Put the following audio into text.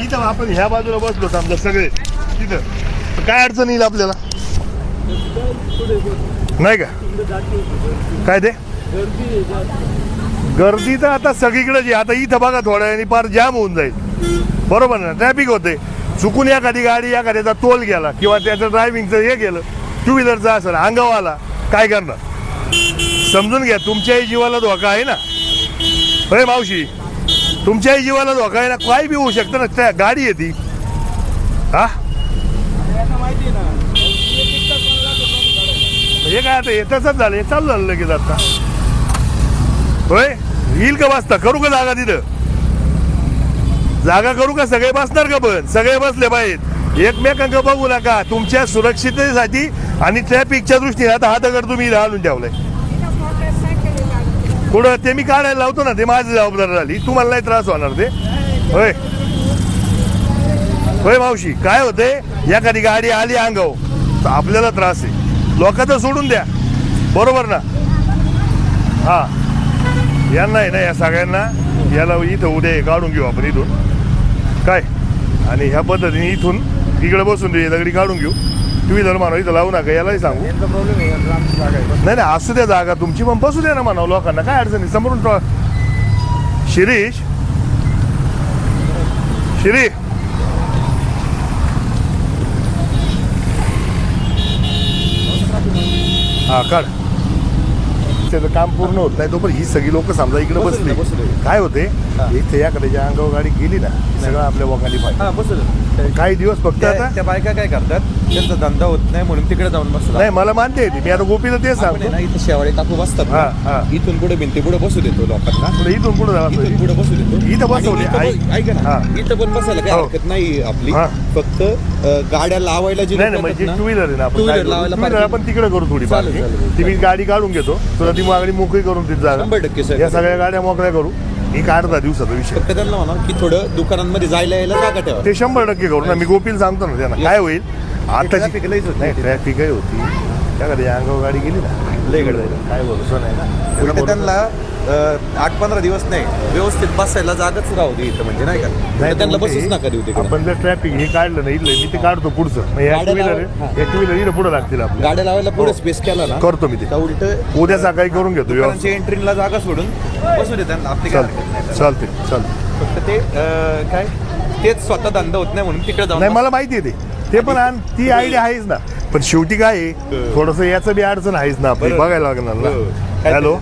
इथं आपण ह्या बाजूला बसलो समजा सगळे तिथं काय अडचण येईल आपल्याला नाही का काय ते गर्दी तर आता सगळीकडे जी आता इथं बघा थोड्या वेळाने पार जाम होऊन जाईल बरोबर ना ट्रॅफिक होते चुकून एखादी गाडी एखाद्याचा तोल गेला किंवा त्याचं ड्रायव्हिंगचं हे गेलं टू व्हीलरचं असेल अंगावर आला काय करणार समजून घ्या तुमच्याही जीवाला धोका आहे ना होय मावशी तुमच्याही जीवाला धोका आहे ना काय बी होऊ शकतं ना त्या गाडी आहे ती हा हे काय आता येतच झालं हे चालू झालं लगेच आता होय येईल का बसता करू का जागा तिथं जागा करू का सगळे बसणार का पण सगळे बसले पाहिजेत एकमेकांक बघू नका तुमच्या सुरक्षिततेसाठी आणि ट्रॅफिकच्या दृष्टीने आता हा दगड तुम्ही आणून ठेवलाय पुढं ते मी काढायला लावतो ना ते माझी जबाबदारी झाली तुम्हाला नाही त्रास होणार ते होय होय मावशी काय होते एखादी गाडी आली अंगाव तर आपल्याला त्रास आहे लोकांचं सोडून द्या बरोबर ना हा यांना आहे ना या सगळ्यांना याला इथं उद्या काढून घेऊ आपण इथून काय आणि ह्या पद्धतीने इथून इकडे बसून दगडी काढून घेऊ टू व्हीलर म्हणा इथं लावू नका यालाही सांगू नाही नाही असू द्या जागा तुमची पण बसू द्या ना म्हणा लोकांना काय अडचणी समोरून शिरीष शिरी हा काढ त्याचं काम पूर्ण होत नाही तो पण ही सगळी लोक समजा इकडे बसले काय होते इथे याकडे अंगावर गाडी गेली ना सगळं आपल्या लोकांनी काही दिवस फक्त आता त्या बायका काय करतात त्यांचा धंदा होत नाही म्हणून तिकडे जाऊन बसतात नाही मला मानते येते मी आता गोपीला तेच सांगतो ना इथे शेवाळे टाकू बसतात इथून पुढे भिंती पुढे बसू देतो लोकांना इथून पुढे पुढे बसू देतो इथं बसवले ऐका ना इथं पण बसायला काय हरकत नाही आपली फक्त गाड्या लावायला जी म्हणजे टू व्हीलर आहे ना आपण आपण तिकडे करू थोडी ती मी गाडी काढून घेतो तुला ती गाडी मोकळी करून तिथे जागा 100% या सगळ्या गाड्या मोकळ्या करू एक अर्धा दिवसाचा विषय फक्त त्यांना म्हणा की थोडं दुकानांमध्ये जायला यायला जागा ठेवा ते 100% करू ना मी गोपीला सांगतो ना त्यांना काय होईल आता ट्रॅफिकही होती त्याकडे अंगावर गाडी गेली ना लय गड काय भरोसा नाही ना त्यांना 8-15 दिवस नाही व्यवस्थित बसायला जागाच राहू दे इथं म्हणजे नाही का त्यांना बसूच नका देऊ तिकडे आपण जर ट्रॅफिक हे काढलं नाही इथलं मी ते काढतो पुढचं टू व्हीलर इथं पुढे लागतील आपल्या गाड्या लावायला पुढे स्पेस केला ना करतो मी ते उलट उद्या सकाळी करून घेतो एंट्रीला जागा सोडून बसू दे त्यांना आपली चालते फक्त ते काय तेच स्वतः धंदा होत नाही म्हणून तिकडे जाऊन नाही मला माहिती आहे ते पण ती आयडिया आहेच ना पण शेवटी काय आहे थोडस याचं बी अडचण आहेच ना आपली बघायला लागणार ना हॅलो